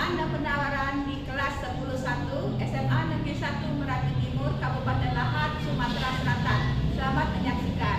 permintaan dan penawaran di kelas 10-1 SMA Negeri 1 Merapi Timur, Kabupaten Lahad, Sumatera Selatan. Selamat menyaksikan.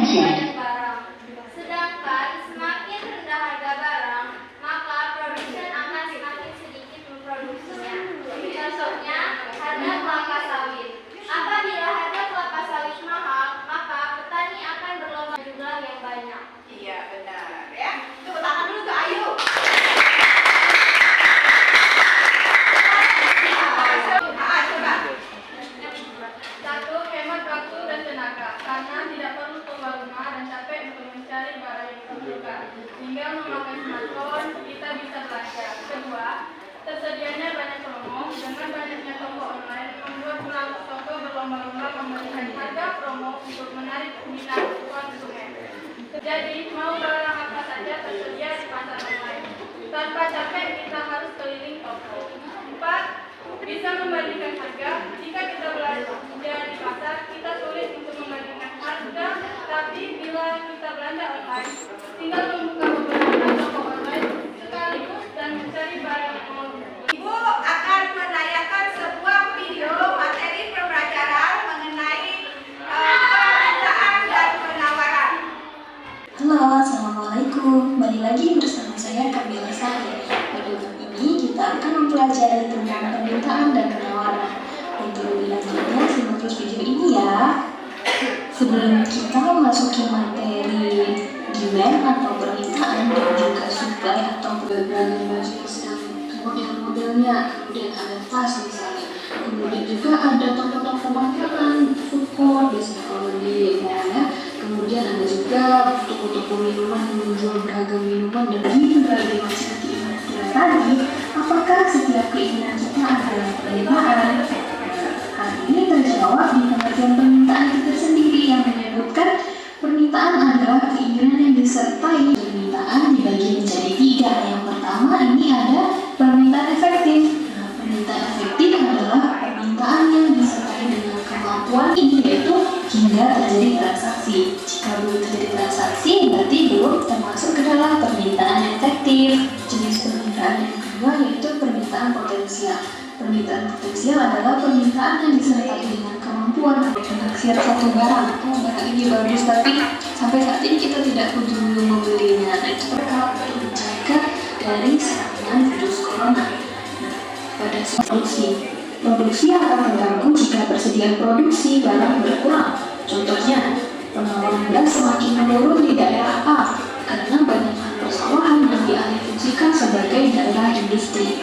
banyak barang. Sedangkan semakin rendah harga barang, maka produsen akan semakin sedikit memproduksinya. Contohnya, harga kelapa sawit. Apabila harga kelapa sawit mahal, maka petani akan berlomba jumlah yang banyak. Iya, benar ya. Tepuk tangan dulu tuh, Ayu. Satu, hemat waktu dan tenaga, karena tidak perlu keluar rumah dan capek untuk mencari barang yang dibutuhkan. Tinggal memakai smartphone, kita bisa belanja. Kedua, tersedianya banyak promo. Dengan banyaknya toko online, membuat pelaku toko berlomba-lomba memberikan harga promo untuk menarik minat konsumen. Jadi, mau barang apa saja tersedia di pasar online. Tanpa capek, kita harus keliling toko. 4. Bisa membandingkan harga. Jika kita belanja di pasar, kita sulit untuk membandingkan harga, tapi bila kita belanja online, tinggal membuka beberapa toko online sekaligus dan mencari barang yang mau dibeli. Ibu akan menayangkan sebuah video materi pembelajaran mengenai permintaan dan penawaran. Halo kembali lagi bersama saya Kamila Sari. Pada bab ini kita akan mempelajari tentang permintaan dan penawaran. Untuk lebih lanjutnya, simak terus video ini ya. Sebelum kita memasuki materi demand atau permintaan dan juga supply atau beragam baju yang sedang model-modelnya, kemudian ada tas misalnya, kemudian juga ada toko-toko makanan, food court biasanya kalau di mall ya. Kemudian ada juga toko-toko minuman yang menjual beragam minuman dan berbagai macam keinginan kita tadi. Apakah setiap keinginan kita adalah permintaan? Hal ini terjawab di pengertian permintaan kita sendiri yang menyebutkan permintaan adalah keinginan yang disertai. Permintaan dibagi menjadi 3. Yang pertama ini ada permintaan efektif. Permintaan efektif adalah permintaan yang disertai dengan kemampuan ini, yaitu hingga terjadi transaksi. Jika belum terjadi transaksi, berarti belum termasuk ke dalam permintaan efektif. Jenis permintaan yang kedua yaitu permintaan potensial. Permintaan potensial adalah permintaan yang disertai dengan kemampuan menaksir satu barang. Oh, barang ini bagus, tapi sampai saat ini kita tidak kunjung membelinya. Nah, itu perkara untuk menjaga dari serangan virus corona. Pada produksi akan terganggu jika persediaan produksi barang berkurang. Contohnya, pengelolaan beras semakin menurun di daerah A karena banyaknya persawahan yang dialihfungsikan sebagai daerah industri.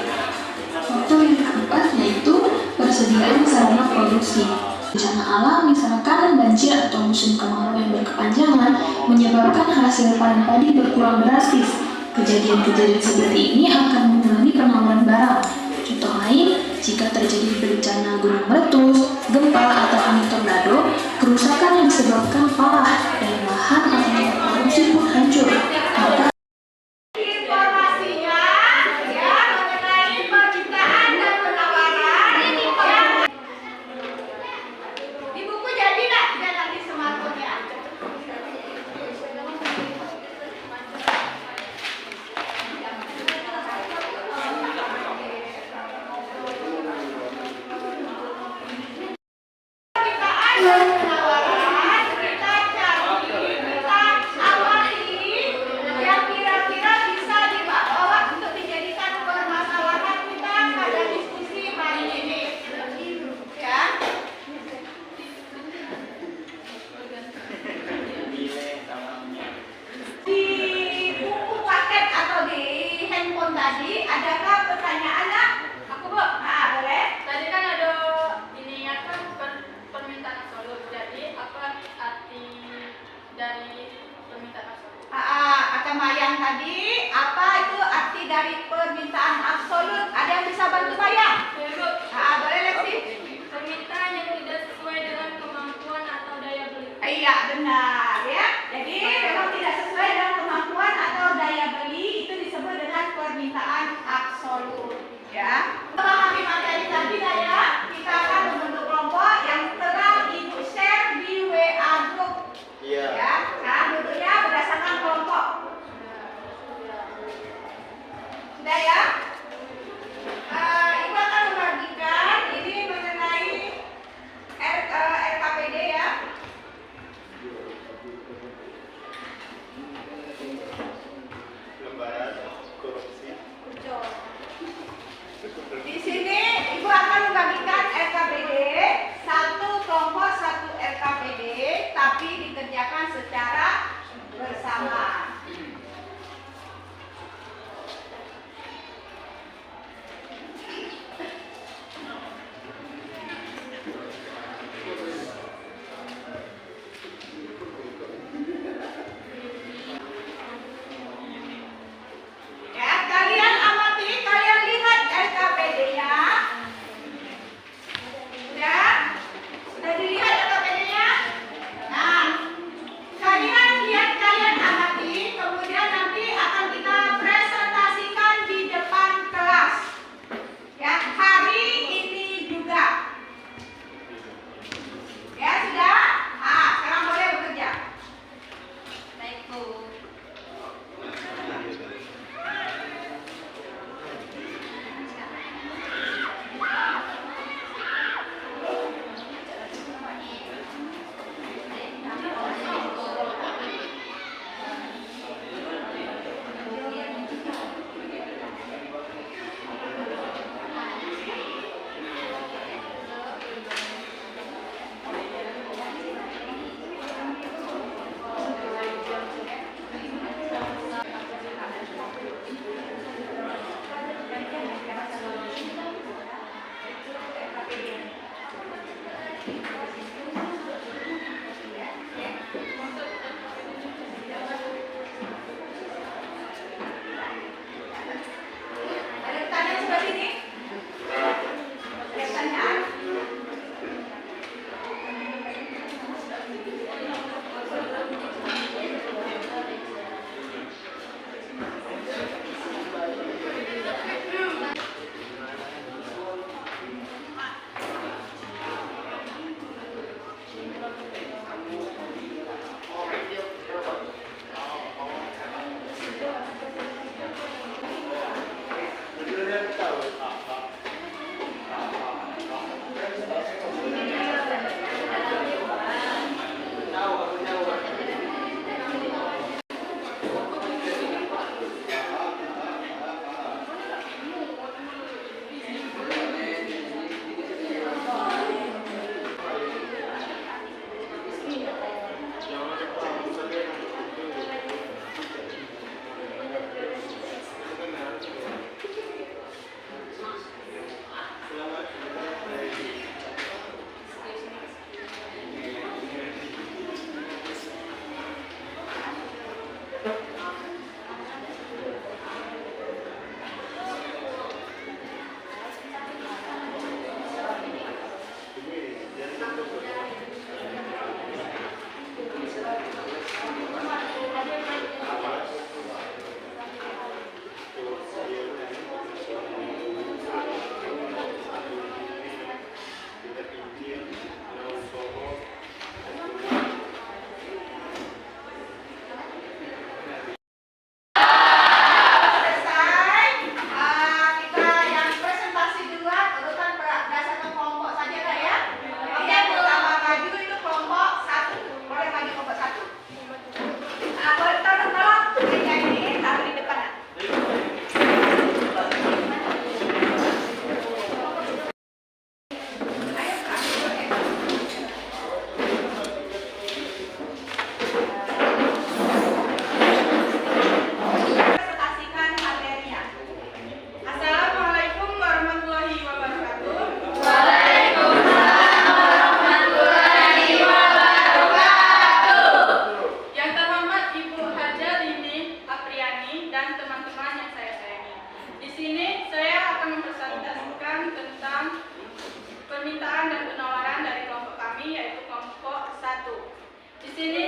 Faktor yang keempat yaitu persediaan sarana produksi. Bencana alam misalkan banjir atau musim kemarau yang berkepanjangan menyebabkan hasil panen padi berkurang drastis. Kejadian-kejadian seperti ini akan mengurangi penawaran barang. Contoh lain, jika terjadi bencana gunung meletus, gempa, atau angin tornado, kerusakan yang disebabkan parah dan lahan atau produksi pun hancur. Maka Informasinya ya mengenai permintaan dan penawaran ya. Di buku jadi nggak nanti smartphone-nya? Permintaan dan penawaran kita cari, kita awali yang kira-kira bisa dibawa untuk dijadikan permasalahan kita pada diskusi hari ini. Ya. Di buku paket atau di handphone tadi, adakah pertanyaan? Nak? Aku Bu, Boleh. tadi kan ada ini apa permintaan absolut. Jadi apa arti dari permintaan absolut? Kata Mayang tadi, apa itu arti dari permintaan absolut? Ada yang bisa bantu Mayang? Ya Bu, Boleh Lexi? permintaan yang tidak sesuai dengan kemampuan atau daya beli. Iya benar ya. Jadi memang tidak sesuai dengan kemampuan atau daya beli itu disebut dengan permintaan absolut. Ya. Memahami materi tadi ya. Kita akan membentuk kelompok yang telah ibu share di WA group. Iya. Ya. Nah, bentuknya berdasarkan kelompok. Sudah ya? Ibu akan membagikan ini mengenai RKPD ya. mempresentasikan tentang permintaan dan penawaran dari kelompok kami, yaitu kelompok 1. Di sini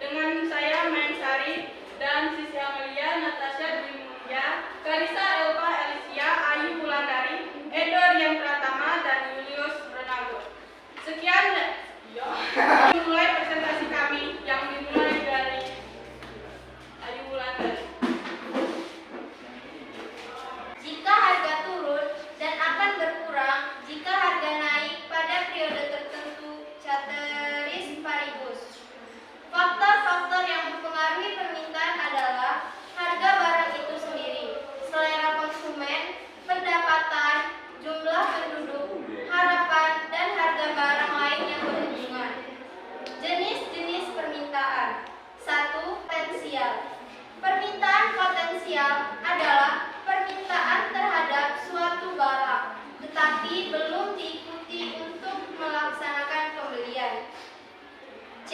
dengan saya Maensari dan Sisi Amelia, Natasha Dwi Mulia, Karisa Elva Elisia, Ayu Wulandari, Edo Rian Pratama, dan Julius Ronaldo. Sekian mulai presentasi kami yang dimulai dari Ayu Wulandari. Jika harga turun dan akan berkurang jika harga naik pada periode tertentu, ceteris paribus. Faktor-faktor yang mempengaruhi permintaan adalah harga barang itu sendiri, selera konsumen, pendapatan, jumlah penduduk, harapan, dan harga barang lain yang berhubungan. Jenis-jenis permintaan. 1. Potensial. Permintaan potensial adalah permintaan terhadap suatu barang, tetapi belum diikuti untuk melaksanakan pembelian. C.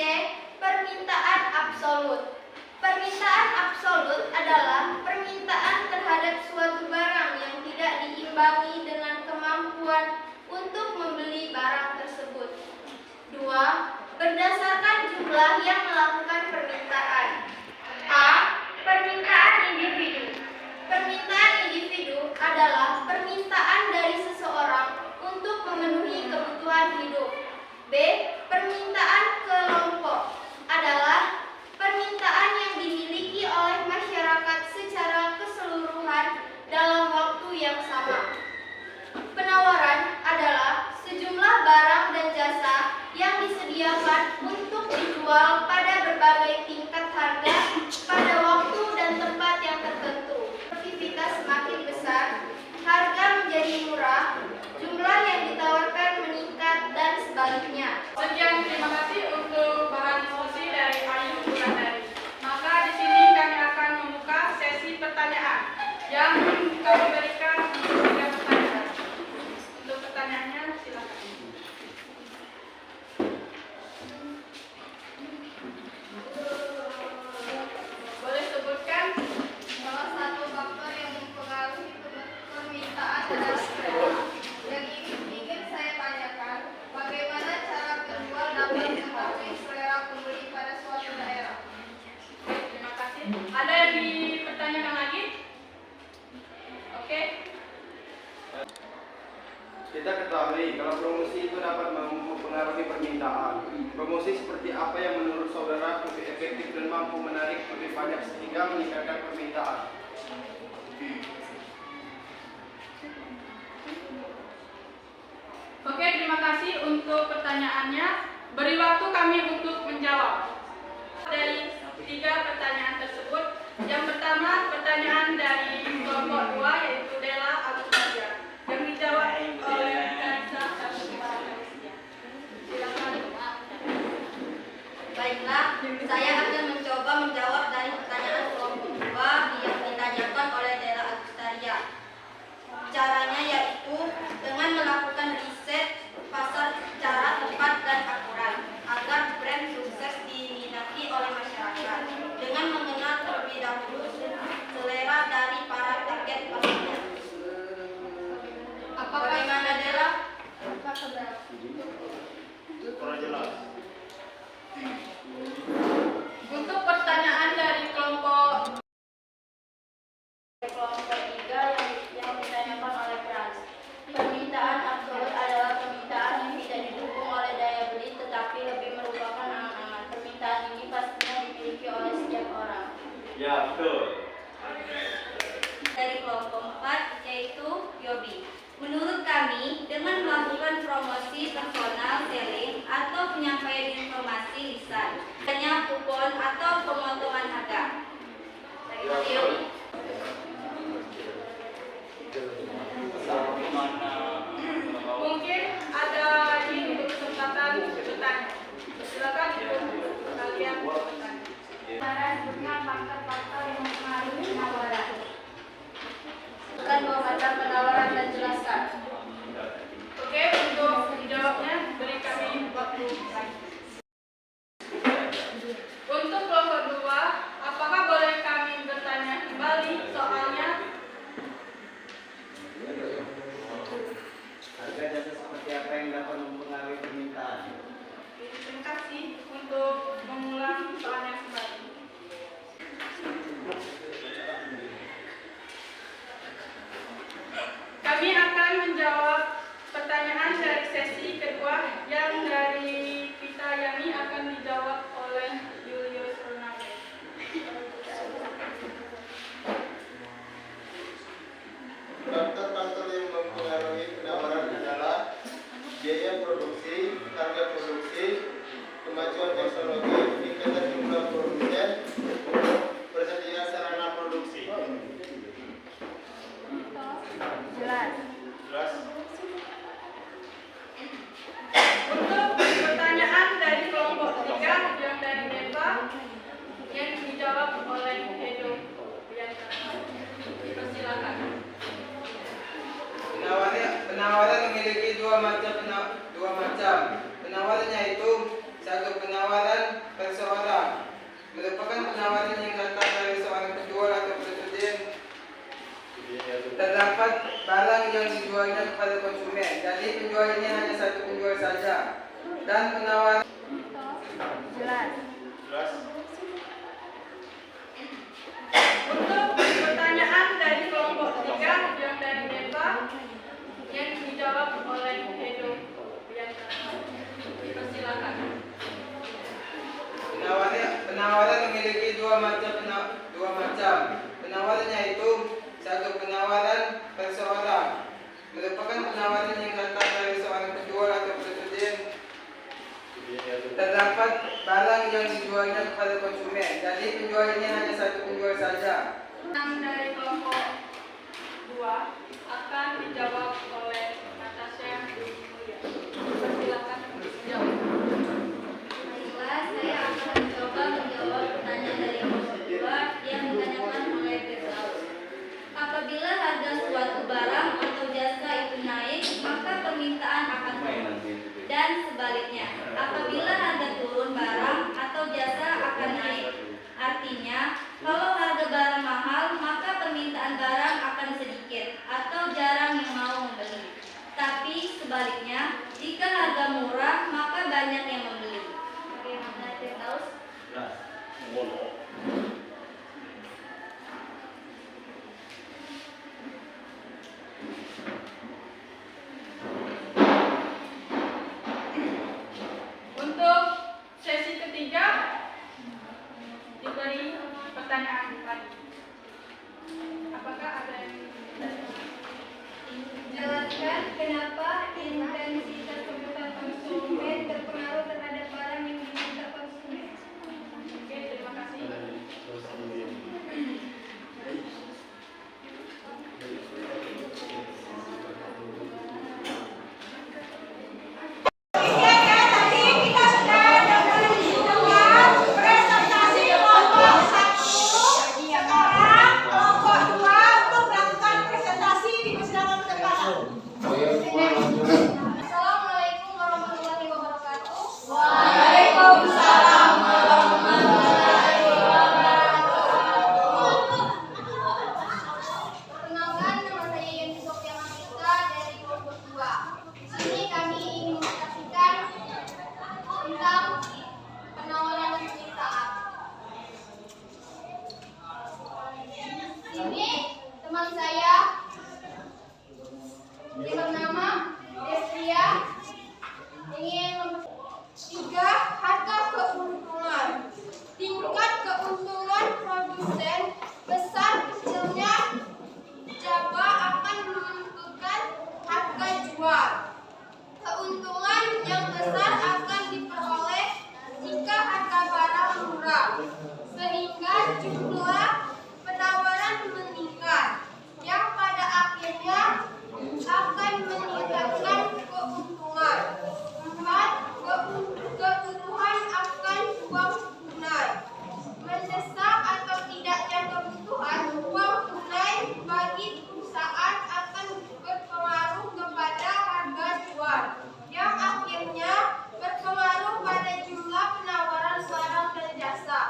Permintaan absolut. Permintaan absolut adalah permintaan terhadap suatu barang yang tidak diimbangi dengan kemampuan untuk membeli barang tersebut. 2. Berdasarkan jumlah yang melakukan permintaan. A. Permintaan individu. Permintaan individu adalah permintaan dari seseorang untuk memenuhi kebutuhan hidup. B. Permintaan kelompok adalah permintaan yang dimiliki oleh masyarakat secara keseluruhan dalam waktu yang sama. Penawaran adalah sejumlah barang dan jasa yang disediakan untuk dijual pada berbagai tingkat harga pada waktu dan tempat yang tertentu. Aktivitas semakin besar, harga menjadi murah, jumlah yang ditawarkan meningkat, dan sebaliknya. Sekian, terima kasih untuk bahan diskusi dari Ayu Wulandari. Maka di sini kami akan membuka sesi pertanyaan yang kami berikan 3 pertanyaan. Untuk pertanyaannya silakan. Boleh sebutkan Salah satu faktor yang mempengaruhi permintaan adalah selera. Yang ingin saya tanyakan, bagaimana cara penjual dapat mengetahui selera pembeli pada suatu daerah? terima kasih. Ada yang dipertanyakan lagi? Oke. Kita ketahui kalau promosi itu dapat mempengaruhi permintaan. Promosi seperti apa yang menurut saudara lebih efektif dan mampu menarik lebih banyak sehingga meningkatkan permintaan? Oke, terima kasih untuk pertanyaannya. Beri waktu kami untuk menjawab. Dari 3 pertanyaan tersebut, yang pertama pertanyaan dari kelompok 2 yaitu Dela Agustaria yang dijawab oleh Karisa Elva Elisia. Silakan. Baiklah, saya akan mencoba menjawab dari pertanyaan kelompok 2 yang ditanyakan oleh Dela Agustaria. Caranya yaitu dengan melakukan riset pasar secara tepat dan akurat agar brand sukses diminati oleh masyarakat dengan mengenal terlebih dahulu selera dari para target pasarnya. Bagaimana Dela? Kurang jelas. Untuk pertanyaan dari kelompok 3 yang ditanyakan oleh Frans. Permintaan absolut adalah permintaan yang tidak didukung oleh daya beli tetapi lebih merupakan angan-angan. Permintaan ini pastinya dimiliki oleh setiap orang. Ya, betul. Dari kelompok 4 yaitu Yobi. Menurut kami, dengan melakukan promosi personal selling atau penyampaian informasi lisan, hanya kupon atau pemotongan harga. Dari Yobi. mungkin ada lagi untuk kesempatan bertanya. Silakan ibu kalian bertanya. Cara sebutkan faktor-faktor yang mempengaruhi penawaran. Bukan 2 macam penawaran dan jelaskan. Oke, untuk menjawabnya beri kami waktu lagi. Untuk kelompok 2, apakah boleh kami bertanya kembali soalnya? dua macam. Penawarannya itu satu penawaran perseorangan, merupakan penawaran yang datang dari seorang penjual atau presiden. Terdapat barang yang dijualnya kepada konsumen, jadi penjual ini hanya satu penjual saja. Dan penawaran Jelas. Untuk pertanyaan dari kelompok 3 yang dari Neva yang dijawab oleh Hedo Bianca. Persilakan. Penawaran memiliki dua macam. Penawarannya itu satu penawaran perseorangan, merupakan penawaran yang datang dari seorang penjual atau presiden. Terdapat barang yang dijualnya kepada konsumen, jadi penjual ini hanya satu penjual saja. Dari kelompok 2 akan dijawab oleh Natasha. Persilakan menjawab. Baiklah, saya akan mencoba menjawab pertanyaan dari kelompok 2 yang ditanyakan oleh Firdaus. Apabila harga suatu barang atau jasa itu naik, maka permintaan akan turun. Dan sebaliknya, apabila harga turun, barang atau jasa akan naik. Artinya, kalau harga barang mahal, maka permintaan barang akan sedikit atau jarang yang mau membeli. Tapi sebaliknya, jika harga murah, maka banyak yang membeli. Bagaimana Firdaus? Untuk sesi ketiga diberi pertanyaan lagi. Apakah ada yang Jelaskan kenapa intensitas kebutuhan konsumen terpengaruh terhadap barang yang diminta konsumen. Oke, terima kasih. Tadi kita sudah dengerin semua presentasi kelompok 1. Sekarang kelompok 2 untuk melakukan presentasi dipersilakan ke depan. Assalamualaikum warahmatullahi wabarakatuh. Waalaikumsalam Perkenalkan, nama saya Yenti Sofia Mahita dari kelompok 2. Di sini kami ingin menyaksikan tentang penawaran dan permintaan. Ini teman saya yang bernama Desria ingin 3. Harga keuntungan. Tingkat keuntungan produsen besar kecilnya Jaba akan menentukan harga jual. Keuntungan yang besar akan diperoleh jika harga barang murah, sehingga jumlah penawaran meningkat, yang pada akhirnya akan meningkatkan keuntungan. 4. Kebutuhan akan uang tunai. Mendesak atau tidaknya kebutuhan uang tunai bagi perusahaan akan berpengaruh kepada harga jual, yang akhirnya berpengaruh pada jumlah penawaran barang dan jasa.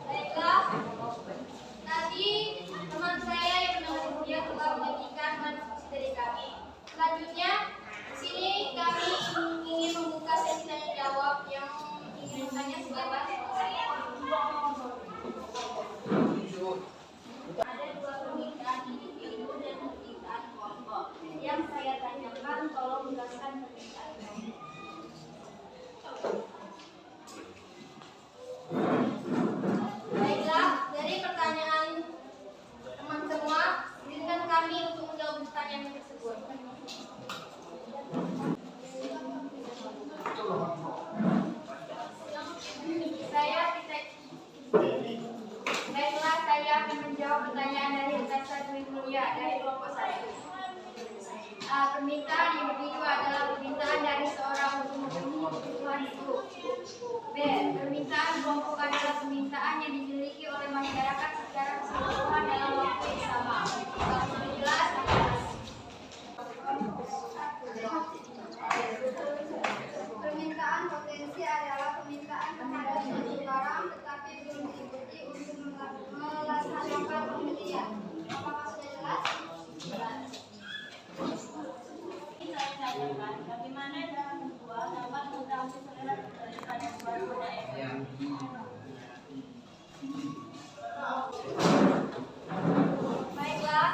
Baiklah, tadi teman saya yang bernama Desria telah memberikan diskusi dari kami. Selanjutnya, di sini kami ingin membuka sesi tanya jawab yang ingin bertanya sebagai ada 2 permintaan individu dan permintaan kelompok. Yang saya tanyakan, tolong jelaskan permintaannya. Baiklah, dari pertanyaan teman semua, izinkan kami untuk menjawab pertanyaan tersebut. Baiklah, saya akan menjawab pertanyaan dari Natasha Dwi Mulia dari kelompok 1. Permintaan individu adalah permintaan dari seorang untuk memenuhi kebutuhan itu. B. Permintaan kelompok adalah permintaan yang dimiliki oleh masyarakat secara keseluruhan dalam waktu yang sama. Kalau sudah jelas, permintaan terhadap suatu barang tetapi belum diikuti untuk melaksanakan pembelian. Apakah sudah jelas? Jelas. Saya tanyakan, bagaimana cara menjual dapat mengetahui selera daripada suatu daerah? Baiklah,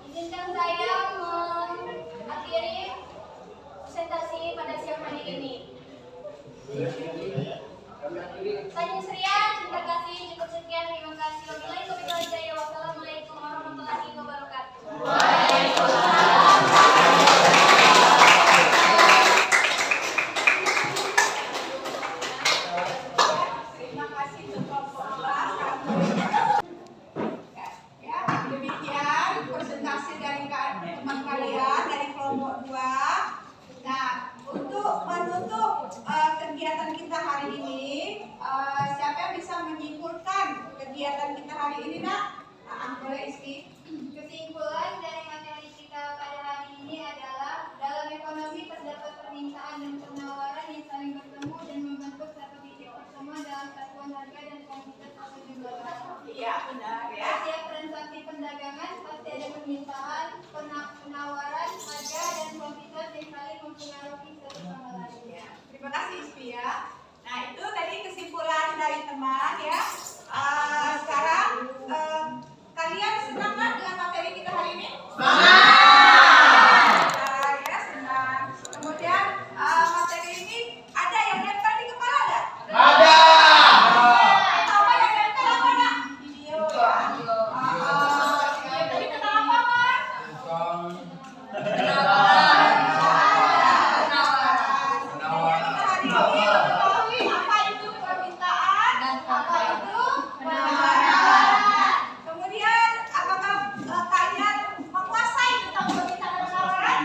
izinkan saya mengakhiri presentasi pada siang hari ini. Saja serian, terima kasih, cukup sekian, terima kasih. Wabillahi taufiq wal hidayah. Wassalamualaikum warahmatullahi wabarakatuh. Terima kasih untuk kelas. Ya, demikian presentasi dari teman kalian dari kelompok 2. Nah, untuk menutup kegiatan kita hari ini, siapa yang bisa menyimpulkan kegiatan kita hari ini, Nak? Boleh isi. Kesimpulan dari materi kita pada hari ini adalah dalam ekonomi terdapat permintaan dan penawaran yang saling bertemu dan membentuk satu titik pertemuan dalam satuan harga dan kuantitas atau jumlah barang. Iya, benar ya. Setiap transaksi perdagangan pasti ada permintaan, penawaran, harga dan kuantitas yang saling mempengaruhi satu sama lain. Ya, terima kasih Ispi ya. Nah, itu tadi kesimpulan dari teman ya. Sekarang kalian senang nggak dengan materi kita hari ini? Senang. Ya, senang. Kemudian materi ini ada yang nempel di kepala nggak? Ada. Atau apa yang nempel apa nak? Video ya. Tadi kenal apa Mas? Apa itu permintaan? Apa itu penawaran? Kemudian apakah kalian menguasai tentang permintaan dan penawaran?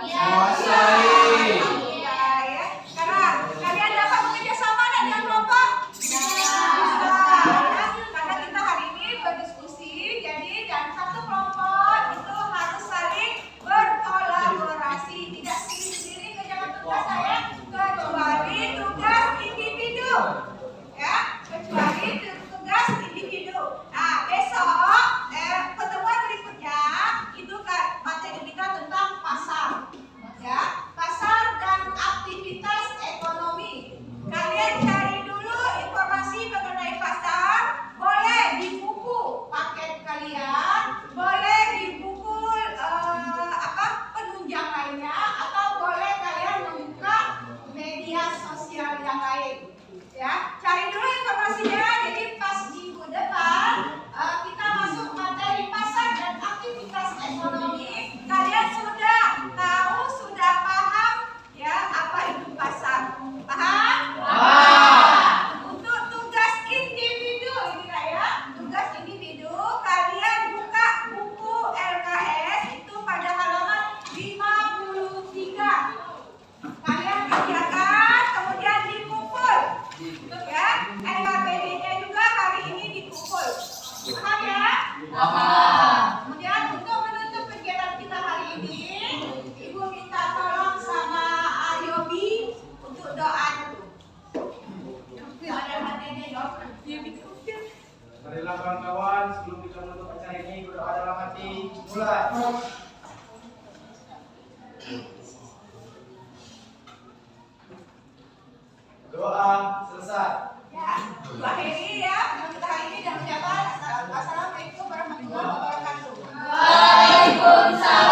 Menguasai. Iya ya. Karena kalian dapat bekerja sama dengan kelompok? Bisa. Ya. Karena kita hari ini berdiskusi, jadi dalam satu kelompok itu harus saling berkolaborasi, tidak sendiri-sendiri kerjakan tugas saya, kecuali tugas individu. Ya, kecuali tugas individu. Nah, besok pertemuan berikutnya itu kan materi kita tentang pasar. Ya, pasar dan aktivitas ekonomi. Kalian cari dulu informasi mengenai pasar, boleh di buku paket kalian, boleh di buku penunjang lainnya, atau boleh kalian membuka media sosial yang lain. Ya, cari dulu informasinya. Jadi pas minggu depan kita masuk materi pasar dan aktivitas ekonomi, kalian sudah tahu, sudah paham ya apa itu pasar. Paham? Untuk tugas individu ini lah ya, tugas individu kalian buka buku LKS itu pada halaman 53. Kalian kerjakan, kemudian dipukul. Ya, LKPD-nya juga hari ini dipukul. Paham ya? Kemudian untuk menutup kegiatan kita hari ini, Ibu minta tolong sama Ayobi untuk doa dulu. Ada materinya dong. Dia dikumpul. Marilah kawan-kawan, sebelum kita menutup acara ini berdoa dalam hati. Mulai. Doa selesai. Ya, akhiri ya. Kita hari ini dan ucapan Assalamualaikum warahmatullahi wabarakatuh. Waalaikumsalam.